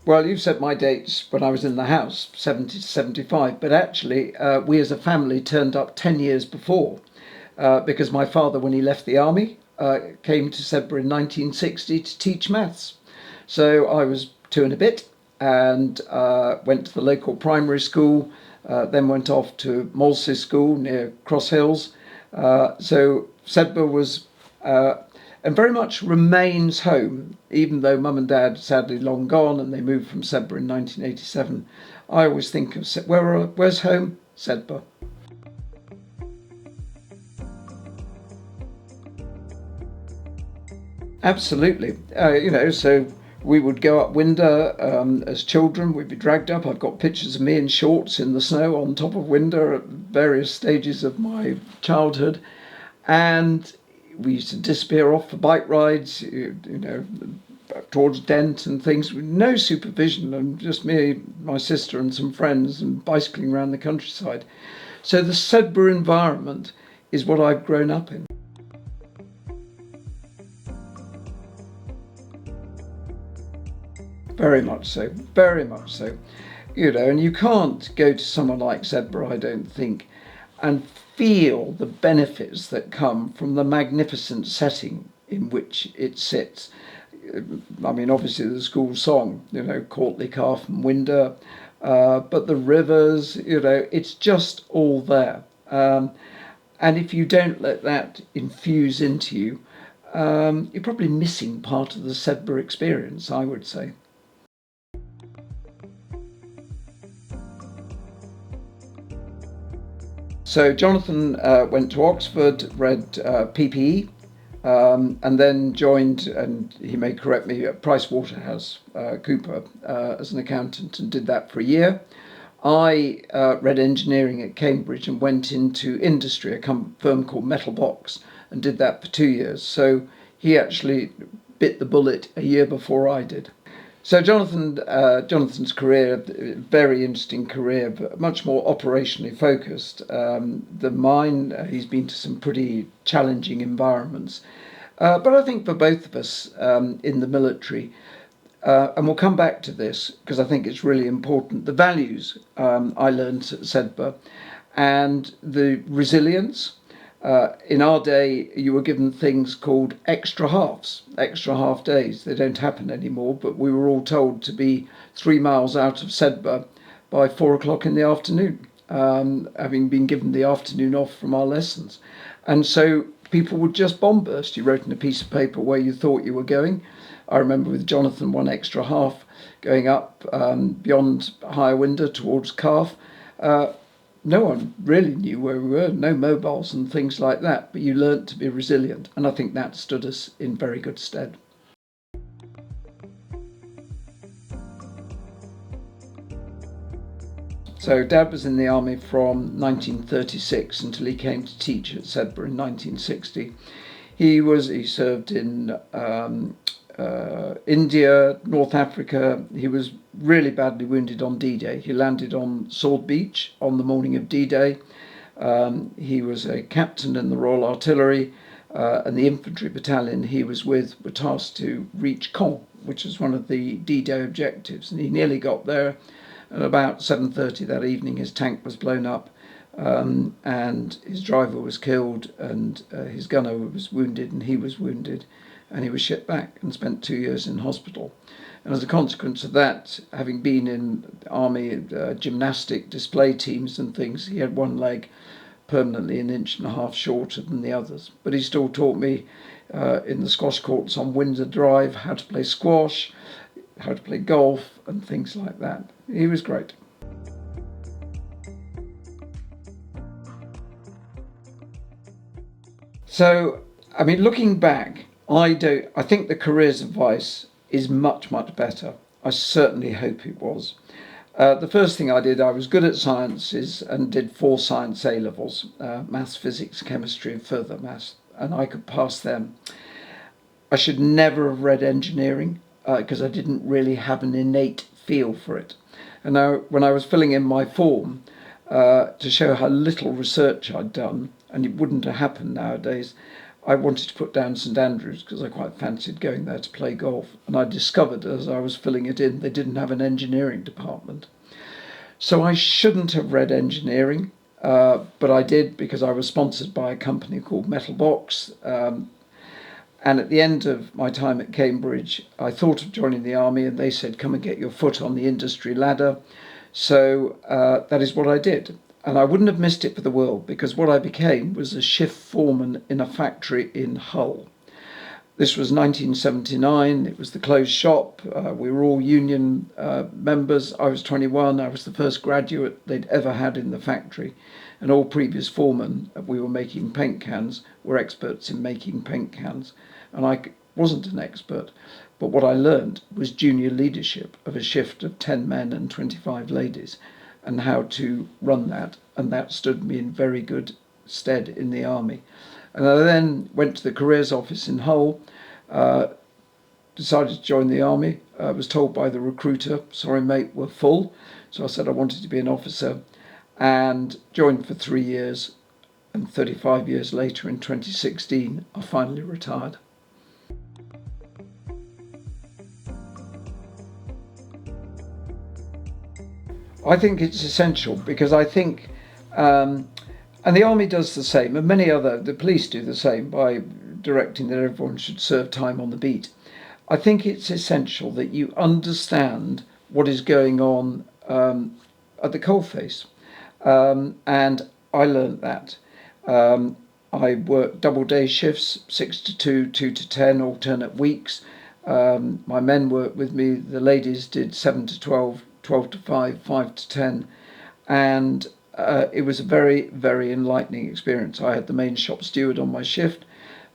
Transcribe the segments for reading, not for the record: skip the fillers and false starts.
Well, you've said my dates when I was in the house, 70 to 75, but actually we as a family turned up 10 years before because my father, when he left the army, came to Sedbergh in 1960 to teach maths. So I was two and a bit and went to the local primary school, then went off to Molesey School near Cross Hills. So Sedbergh was and very much remains home, even though mum and dad sadly long gone and they moved from Sedbergh in 1987. I always think of where's home? Sedbergh. Absolutely. So we would go up Winder as children. We'd be dragged up. I've got pictures of me in shorts in the snow on top of Winder at various stages of my childhood. And we used to disappear off for bike rides, towards Dent and things with no supervision, and just me, my sister and some friends, and bicycling around the countryside. So the Sedbergh environment is what I've grown up in. Very much so, very much so. And you can't go to someone like Sedbergh, I don't think, and feel the benefits that come from the magnificent setting in which it sits. I mean, obviously the school song, Courtly Calf and Winder, but the rivers, it's just all there. And if you don't let that infuse into you, you're probably missing part of the Sedbergh experience, I would say. So Jonathan went to Oxford, read PPE, and then joined, and he may correct me, at Pricewaterhouse Cooper as an accountant, and did that for a year. I read engineering at Cambridge and went into industry, a firm called Metal Box, and did that for 2 years. So he actually bit the bullet a year before I did. So Jonathan's career, very interesting career, but much more operationally focused than mine. He's been to some pretty challenging environments. But I think for both of us in the military, and we'll come back to this because I think it's really important, the values I learned at Sedbergh and the resilience. In our day, you were given things called extra half days. They don't happen anymore, but we were all told to be 3 miles out of Sedbergh by 4 o'clock in the afternoon, having been given the afternoon off from our lessons. And so people would just bomb burst. You wrote in a piece of paper where you thought you were going. I remember with Jonathan, one extra half going up beyond Higher Winder towards Calf. No one really knew where we were, no mobiles and things like that, but you learnt to be resilient, and I think that stood us in very good stead. So Dad was in the army from 1936 until he came to teach at Sedbergh in 1960. He served in India, North Africa. He was really badly wounded on D-Day. He landed on Sword Beach on the morning of D-Day. He was a captain in the Royal Artillery, and the infantry battalion he was with were tasked to reach Caen, which was one of the D-Day objectives. And he nearly got there. At about 7:30 that evening, his tank was blown up, and his driver was killed, and his gunner was wounded, and he was wounded. And he was shipped back and spent 2 years in hospital. And as a consequence of that, having been in the army gymnastic display teams and things, he had one leg permanently 1.5 inches shorter than the others. But he still taught me in the squash courts on Windsor Drive how to play squash, how to play golf and things like that. He was great. So, I mean, looking back, I think the careers advice is much, much better. I certainly hope it was. The first thing I did, I was good at sciences and did 4 science A-levels, maths, physics, chemistry and further maths, and I could pass them. I should never have read engineering because I didn't really have an innate feel for it. And now when I was filling in my form to show how little research I'd done, and it wouldn't have happened nowadays, I wanted to put down St Andrews because I quite fancied going there to play golf. And I discovered as I was filling it in, they didn't have an engineering department. So I shouldn't have read engineering, but I did because I was sponsored by a company called Metal Box. And at the end of my time at Cambridge, I thought of joining the army, and they said, come and get your foot on the industry ladder. So that is what I did. And I wouldn't have missed it for the world, because what I became was a shift foreman in a factory in Hull. This was 1979. It was the closed shop. We were all union members. I was 21. I was the first graduate they'd ever had in the factory. And all previous foremen, we were making paint cans, were experts in making paint cans. And I wasn't an expert. But what I learned was junior leadership of a shift of 10 men and 25 ladies, and how to run that. And that stood me in very good stead in the army. And I then went to the careers office in Hull, decided to join the army. I was told by the recruiter, sorry mate, we're full. So I said I wanted to be an officer, and joined for 3 years. And 35 years later, in 2016, I finally retired. I think it's essential, because I think and the army does the same, and the police do the same by directing that everyone should serve time on the beat. I think it's essential that you understand what is going on at the coalface. And I learnt that. I worked double day shifts, 6 to 2, 2 to 10, alternate weeks. My men worked with me. The ladies did 7 to 12, 12 to 5, 5 to 10. And it was a very, very enlightening experience. I had the main shop steward on my shift.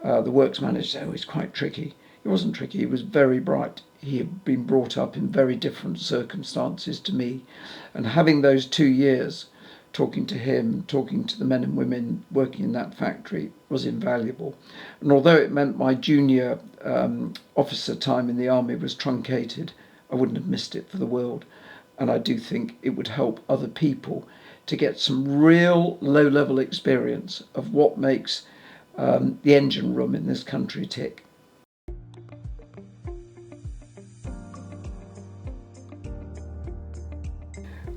The works manager said, oh, he's quite tricky. He wasn't tricky, he was very bright. He had been brought up in very different circumstances to me. And having those 2 years talking to him, talking to the men and women working in that factory, was invaluable. And although it meant my junior officer time in the army was truncated, I wouldn't have missed it for the world. And I do think it would help other people to get some real low-level experience of what makes the engine room in this country tick.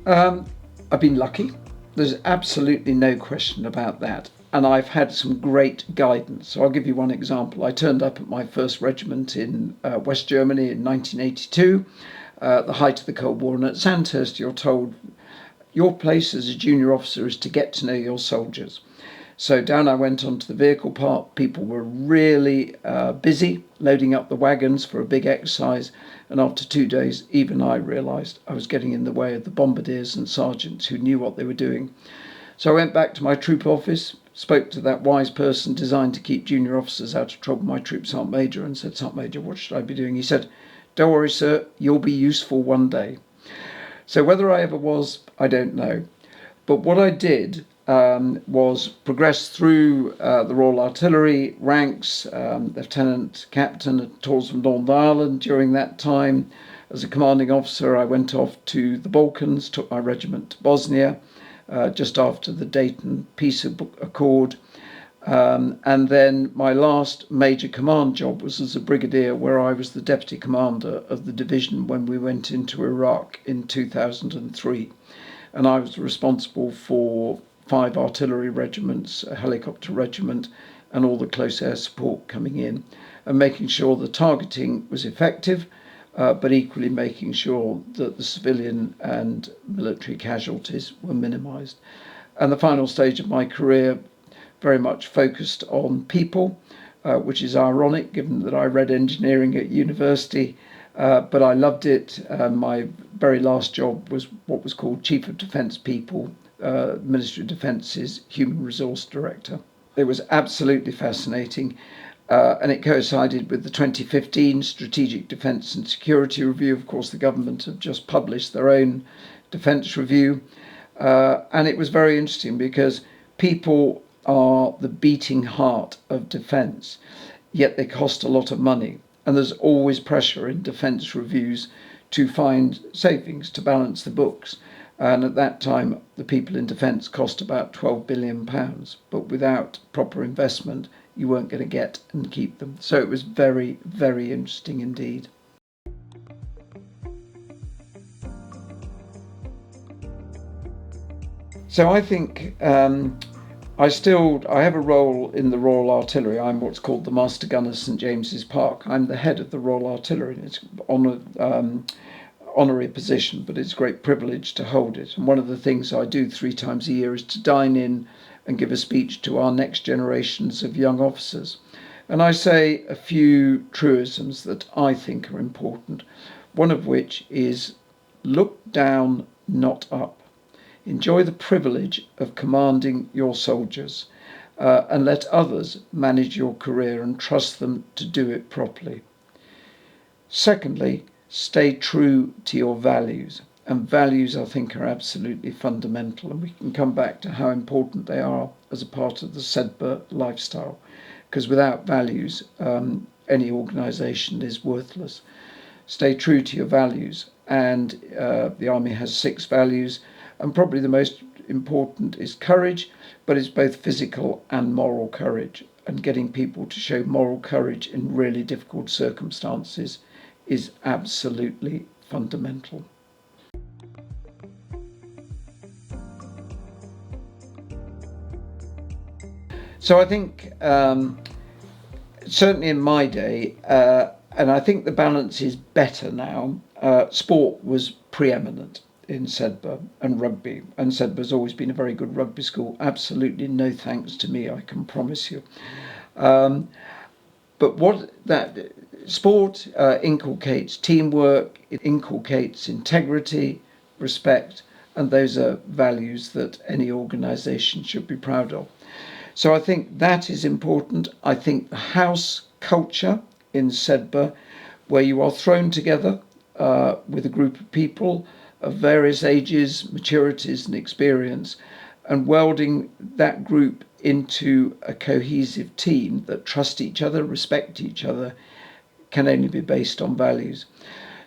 I've been lucky. There's absolutely no question about that. And I've had some great guidance. So I'll give you one example. I turned up at my first regiment in West Germany in 1982, the height of the Cold War. And at Sandhurst, you're told your place as a junior officer is to get to know your soldiers. So down I went onto the vehicle park. People were really busy loading up the wagons for a big exercise. And after 2 days, even I realised I was getting in the way of the bombardiers and sergeants who knew what they were doing. So I went back to my troop office, spoke to that wise person designed to keep junior officers out of trouble, my troop sergeant major, and said, Sergeant Major, what should I be doing? He said, don't worry, sir, you'll be useful one day. So whether I ever was, I don't know. But what I did was progress through the Royal Artillery ranks, Lieutenant Captain at Tours of Northern Ireland. During that time, as a commanding officer, I went off to the Balkans, took my regiment to Bosnia just after the Dayton Peace Accord. And then my last major command job was as a brigadier, where I was the deputy commander of the division when we went into Iraq in 2003. And I was responsible for 5 artillery regiments, a helicopter regiment, and all the close air support coming in, and making sure the targeting was effective, but equally making sure that the civilian and military casualties were minimised. And the final stage of my career very much focused on people, which is ironic given that I read engineering at university, but I loved it. My very last job was what was called Chief of Defence People, Ministry of Defence's Human Resource Director. It was absolutely fascinating, and it coincided with the 2015 Strategic Defence and Security Review. Of course, the government have just published their own defence review, and it was very interesting because people are the beating heart of defence, yet they cost a lot of money. And there's always pressure in defence reviews to find savings to balance the books. And at that time, the people in defence cost about £12 billion. But without proper investment, you weren't going to get and keep them. So it was very, very interesting indeed. So I think I have a role in the Royal Artillery. I'm what's called the Master Gunner of St James's Park. I'm the head of the Royal Artillery. It's honorary position, but it's a great privilege to hold it. And one of the things I do 3 times a year is to dine in and give a speech to our next generations of young officers. And I say a few truisms that I think are important, one of which is look down, not up. Enjoy the privilege of commanding your soldiers and let others manage your career and trust them to do it properly. Secondly, stay true to your values. And values, I think, are absolutely fundamental. And we can come back to how important they are as a part of the Sedberg lifestyle. Because without values, any organisation is worthless. Stay true to your values. And the Army has 6 values. And probably the most important is courage, but it's both physical and moral courage. And getting people to show moral courage in really difficult circumstances is absolutely fundamental. So I think certainly in my day, and I think the balance is better now, sport was preeminent in Sedbergh and rugby. And Sedbergh's always been a very good rugby school. Absolutely no thanks to me, I can promise you. But what that sport inculcates teamwork, it inculcates integrity, respect, and those are values that any organisation should be proud of. So I think that is important. I think the house culture in Sedbergh, where you are thrown together with a group of people of various ages, maturities and experience, and welding that group into a cohesive team that trust each other, respect each other, can only be based on values.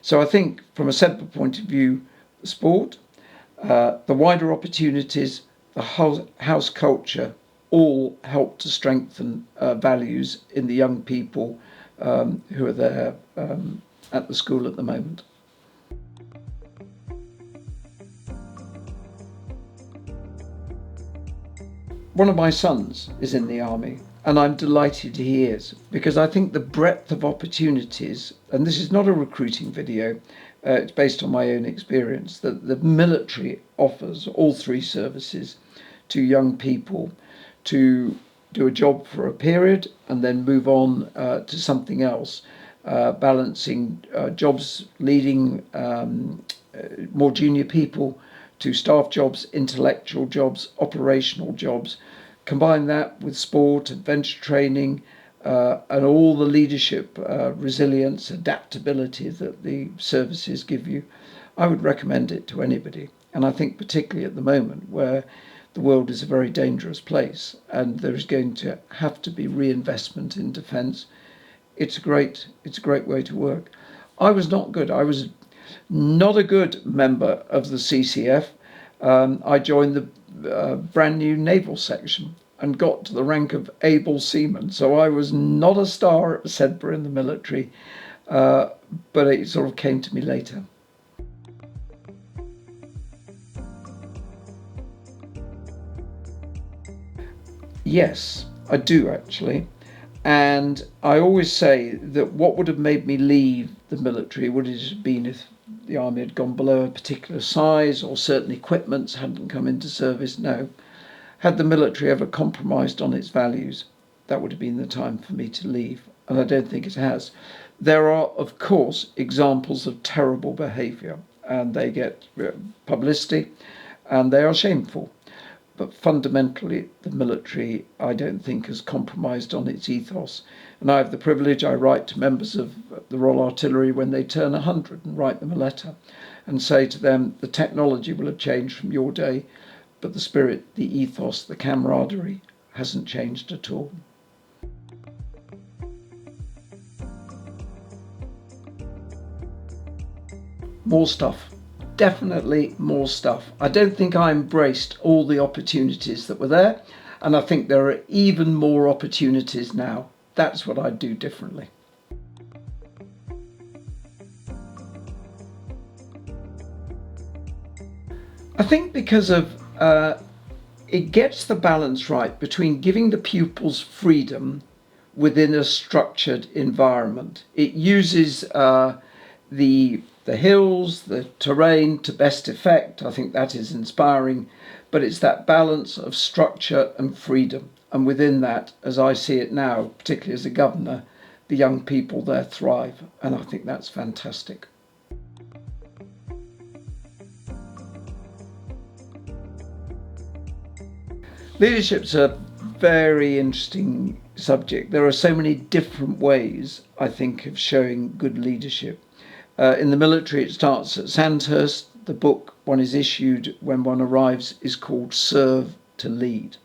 So I think from a Sedbergh point of view, the sport, the wider opportunities, the house culture, all help to strengthen values in the young people who are there at the school at the moment. One of my sons is in the Army, and I'm delighted he is, because I think the breadth of opportunities, and this is not a recruiting video, it's based on my own experience, that the military offers all 3 services to young people to do a job for a period and then move on to something else, balancing jobs, leading more junior people to staff jobs, intellectual jobs, operational jobs. Combine that with sport, adventure training, and all the leadership, resilience, adaptability that the services give you. I would recommend it to anybody. And I think particularly at the moment where the world is a very dangerous place and there is going to have to be reinvestment in defence, it's a great way to work. I was not good. I was not a good member of the CCF. I joined the brand new naval section and got to the rank of able seaman. So I was not a star at Sedbergh in the military, but it sort of came to me later. Yes, I do actually. And I always say that what would have made me leave the military would it have been if the Army had gone below a particular size or certain equipments hadn't come into service. No. Had the military ever compromised on its values, that would have been the time for me to leave. And I don't think it has. There are, of course, examples of terrible behaviour, and they get publicity, and they are shameful. But fundamentally, the military, I don't think, has compromised on its ethos. And I have the privilege, I write to members of the Royal Artillery when they turn 100 and write them a letter and say to them, the technology will have changed from your day, but the spirit, the ethos, the camaraderie hasn't changed at all. More stuff. Definitely more stuff. I don't think I embraced all the opportunities that were there. And I think there are even more opportunities now. That's what I'd do differently. I think because of it gets the balance right between giving the pupils freedom within a structured environment. It uses the hills, the terrain to best effect. I think that is inspiring, but it's that balance of structure and freedom. And within that, as I see it now, particularly as a governor, the young people there thrive. And I think that's fantastic. Leadership's a very interesting subject. There are so many different ways, I think, of showing good leadership. In the military, it starts at Sandhurst. The book one is issued when one arrives is called Serve to Lead.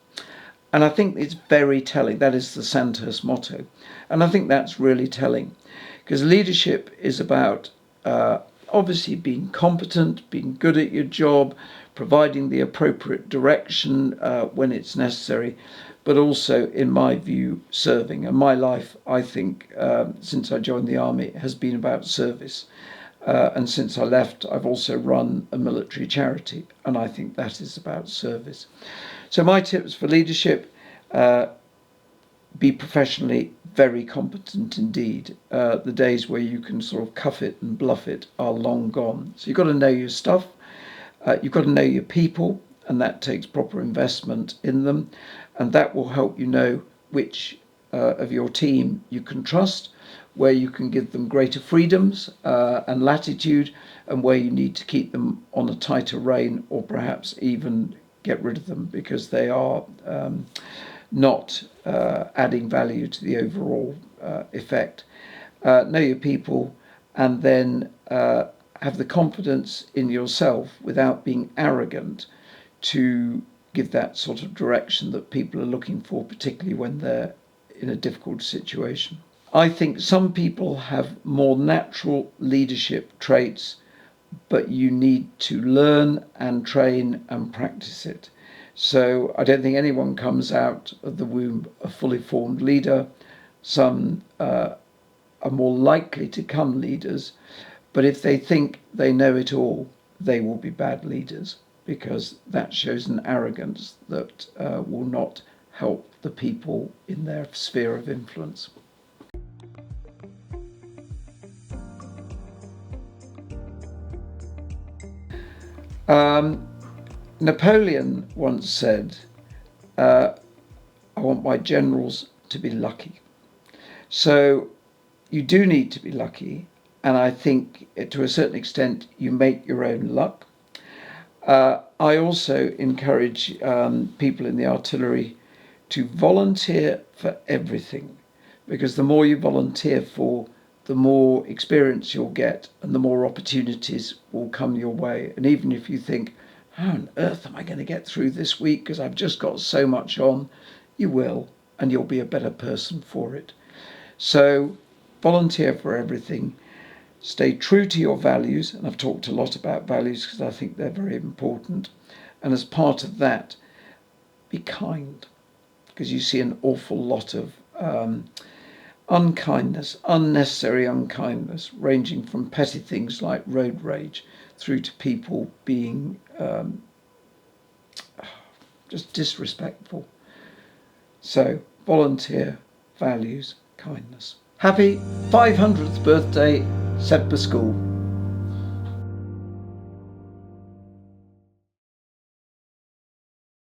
And I think it's very telling. That is the Sandhurst motto. And I think that's really telling, because leadership is about obviously being competent, being good at your job, providing the appropriate direction when it's necessary, but also, in my view, serving. And my life, I think, since I joined the army, has been about service. And since I left, I've also run a military charity, and I think that is about service. So my tips for leadership: be professionally very competent indeed. The days where you can sort of cuff it and bluff it are long gone. So you've got to know your stuff. You've got to know your people, and that takes proper investment in them. And that will help you know which of your team you can trust, where you can give them greater freedoms and latitude, and where you need to keep them on a tighter rein, or perhaps even get rid of them because they are not adding value to the overall effect. Know your people, and then have the confidence in yourself without being arrogant to give that sort of direction that people are looking for, particularly when they're in a difficult situation. I think some people have more natural leadership traits, but you need to learn and train and practice it. So I don't think anyone comes out of the womb a fully formed leader. Some are more likely to come leaders, but if they think they know it all, they will be bad leaders, because that shows an arrogance that will not help the people in their sphere of influence. Napoleon once said, I want my generals to be lucky. So you do need to be lucky, and I think to a certain extent you make your own luck. I also encourage people in the artillery to volunteer for everything, because the more you volunteer for, the more experience you'll get and the more opportunities will come your way. And even if you think, how on earth am I going to get through this week because I've just got so much on, you will, and you'll be a better person for it. So volunteer for everything. Stay true to your values, and I've talked a lot about values because I think they're very important. And as part of that, be kind, because you see an awful lot of unkindness, unnecessary unkindness, ranging from petty things like road rage through to people being just disrespectful. So volunteer, values, kindness. Happy 500th birthday, Sedbergh School.